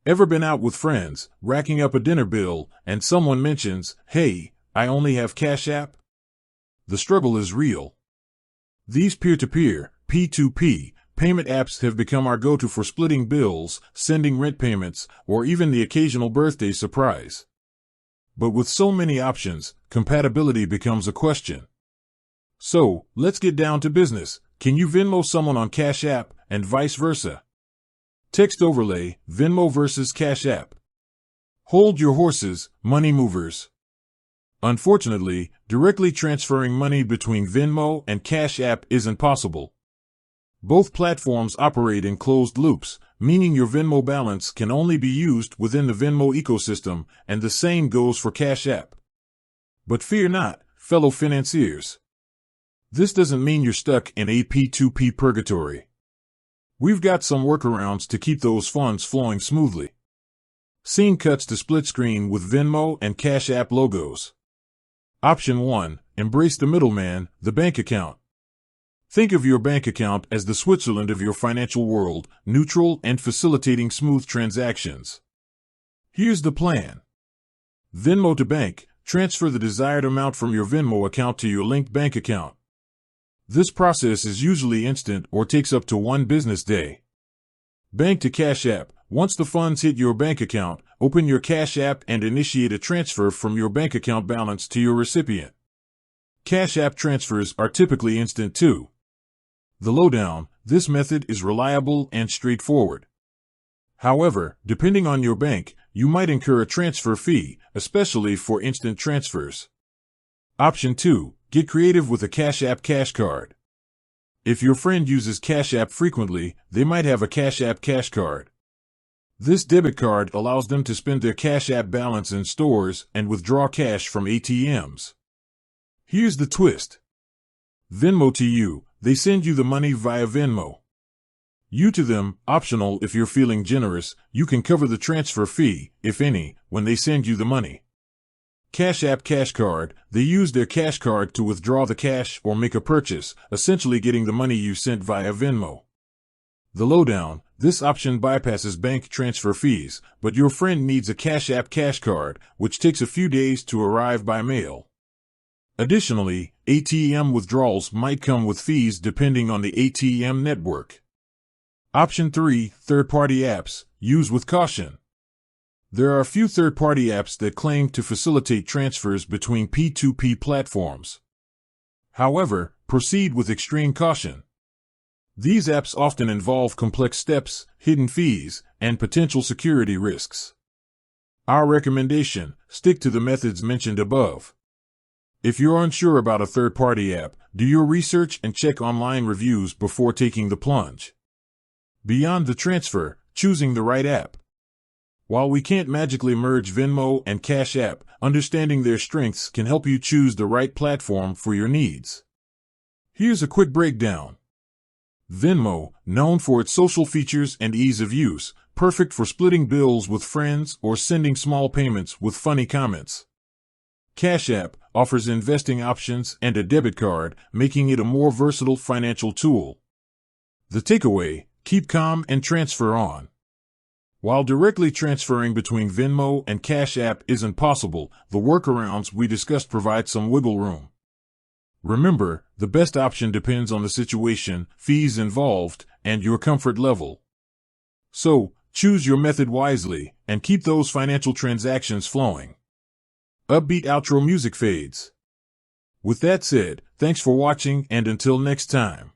Ever been out with friends, racking up a dinner bill, and someone mentions, "Hey, I only have Cash App"? The struggle is real. These peer-to-peer, P2P, payment apps have become our go-to for splitting bills, sending rent payments, or even the occasional birthday surprise. But with so many options, compatibility becomes a question. So, let's get down to business. Can you Venmo someone on Cash App, and vice versa? Text overlay, Venmo versus Cash App. Hold your horses, money movers. Unfortunately, directly transferring money between Venmo and Cash App isn't possible. Both platforms operate in closed loops, meaning your Venmo balance can only be used within the Venmo ecosystem, and the same goes for Cash App. But fear not, fellow financiers. This doesn't mean you're stuck in a P2P purgatory. We've got some workarounds to keep those funds flowing smoothly. Scene cuts to split screen with Venmo and Cash App logos. Option 1. Embrace the middleman, the bank account. Think of your bank account as the Switzerland of your financial world, neutral and facilitating smooth transactions. Here's the plan. Venmo to bank. Transfer the desired amount from your Venmo account to your linked bank account. This process is usually instant or takes up to 1 business day. Bank to Cash App. Once the funds hit your bank account, open your Cash App and initiate a transfer from your bank account balance to your recipient. Cash App transfers are typically instant too. The lowdown: this method is reliable and straightforward. However, depending on your bank, you might incur a transfer fee, especially for instant transfers. Option 2. Get creative with a Cash App cash card. If your friend uses Cash App frequently, they might have a Cash App cash card. This debit card allows them to spend their Cash App balance in stores and withdraw cash from ATMs. Here's the twist. Venmo to you. They send you the money via Venmo. You to them, optional if you're feeling generous. You can cover the transfer fee, if any, when they send you the money. Cash App cash card. They use their cash card to withdraw the cash or make a purchase, essentially getting the money you sent via Venmo. The lowdown: this option bypasses bank transfer fees, but your friend needs a Cash App cash card, which takes a few days to arrive by mail. Additionally, ATM withdrawals might come with fees depending on the ATM network. Option 3. Third-party apps. Use with caution. There are a few third-party apps that claim to facilitate transfers between P2P platforms. However, proceed with extreme caution. These apps often involve complex steps, hidden fees, and potential security risks. Our recommendation: stick to the methods mentioned above. If you're unsure about a third-party app, do your research and check online reviews before taking the plunge. Beyond the transfer, choosing the right app. While we can't magically merge Venmo and Cash App, understanding their strengths can help you choose the right platform for your needs. Here's a quick breakdown. Venmo, known for its social features and ease of use, perfect for splitting bills with friends or sending small payments with funny comments. Cash App offers investing options and a debit card, making it a more versatile financial tool. The takeaway: keep calm and transfer on. While directly transferring between Venmo and Cash App isn't possible, the workarounds we discussed provide some wiggle room. Remember, the best option depends on the situation, fees involved, and your comfort level. So, choose your method wisely, and keep those financial transactions flowing. Upbeat outro music fades. With that said, thanks for watching, and until next time.